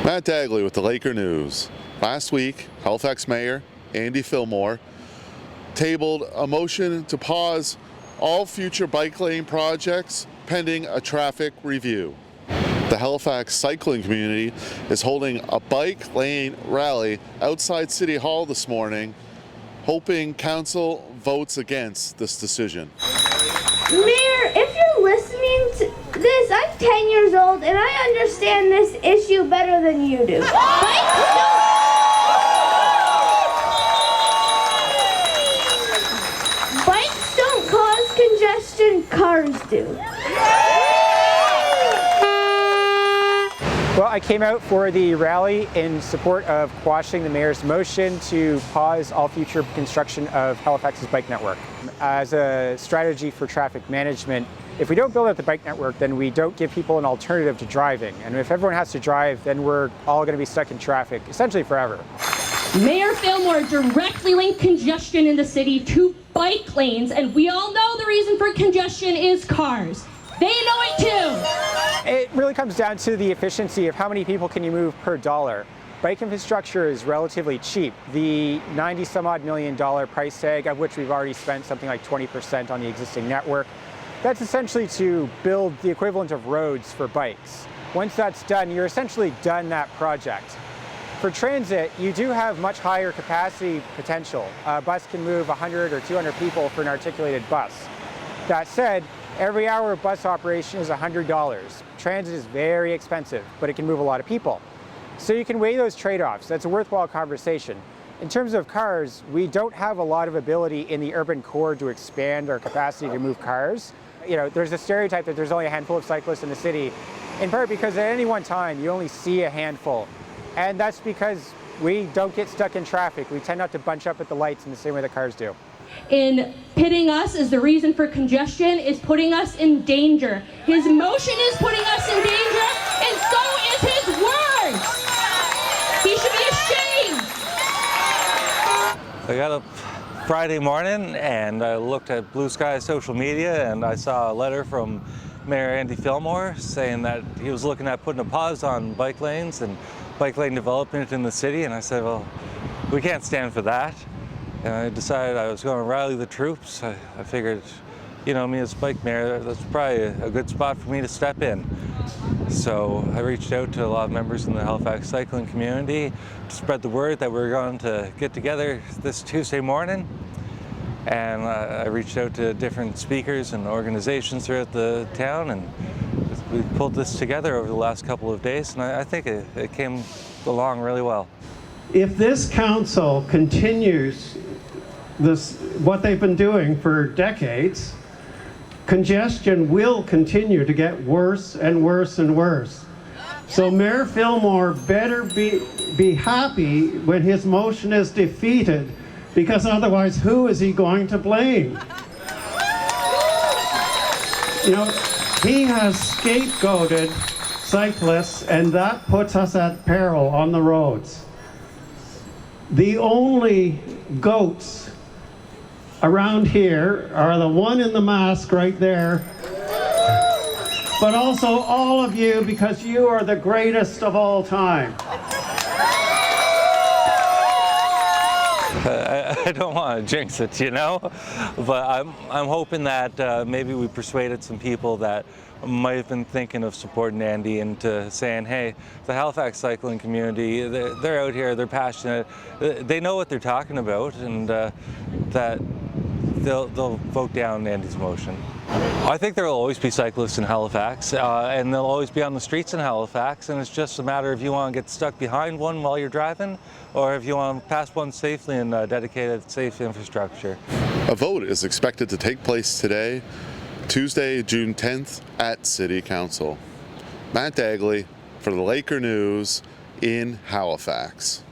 Matt Dagley with the Laker News. Last week, Halifax Mayor Andy Fillmore tabled a motion to pause all future bike lane projects pending a traffic review. The Halifax cycling community is holding a bike lane rally outside City Hall this morning, hoping council votes against this decision. Mayor, if you're listening to this, I'm 10 years old and I understand this issue better than you do. Bikes don't cause congestion, cars do. Well, I came out for the rally in support of quashing the mayor's motion to pause all future construction of Halifax's bike network. As a strategy for traffic management, if we don't build out the bike network, then we don't give people an alternative to driving. And if everyone has to drive, then we're all going to be stuck in traffic, essentially forever. Mayor Fillmore directly linked congestion in the city to bike lanes, and we all know the reason for congestion is cars. They know it too! It really comes down to the efficiency of how many people can you move per dollar. Bike infrastructure is relatively cheap. The $90-some-odd million price tag, of which we've already spent something like 20% on the existing network, that's essentially to build the equivalent of roads for bikes. Once that's done, you're essentially done that project. For transit, you do have much higher capacity potential. A bus can move 100 or 200 people for an articulated bus. That said, every hour of bus operation is $100. Transit is very expensive, but it can move a lot of people. So you can weigh those trade-offs. That's a worthwhile conversation. In terms of cars, we don't have a lot of ability in the urban core to expand our capacity to move cars. You know, there's a stereotype that there's only a handful of cyclists in the city, in part because at any one time you only see a handful. And that's because we don't get stuck in traffic. We tend not to bunch up at the lights in the same way that cars do. In pitting us as the reason for congestion is putting us in danger. His motion is putting us in danger, and so is his words. He should be ashamed. I got up Friday morning and I looked at Blue Sky social media and I saw a letter from Mayor Andy Fillmore saying that he was looking at putting a pause on bike lanes and bike lane development in the city, and I said, well, we can't stand for that. And I decided I was going to rally the troops. I figured, you know, me as bike mayor, that's probably a good spot for me to step in. So I reached out to a lot of members in the Halifax cycling community to spread the word that we're going to get together this Tuesday morning. And I reached out to different speakers and organizations throughout the town, and we pulled this together over the last couple of days, and I think it came along really well. If this council continues what they've been doing for decades, congestion will continue to get worse and worse and worse. So Mayor Fillmore better be happy when his motion is defeated, because otherwise who is he going to blame? You know, he has scapegoated cyclists, and that puts us at peril on the roads. The only goats around here are the one in the mask right there, but also all of you, because you are the greatest of all time. I don't want to jinx it, you know, but I'm hoping that maybe we persuaded some people that might have been thinking of supporting Andy into saying, hey, the Halifax cycling community, they're out here, they're passionate, they know what they're talking about, and that they'll vote down Andy's motion. I think there will always be cyclists in Halifax, and they'll always be on the streets in Halifax, and it's just a matter if you want to get stuck behind one while you're driving, or if you want to pass one safely in dedicated, safe infrastructure. A vote is expected to take place today, Tuesday, June 10th at City Council. Matt Dagley for the Laker News in Halifax.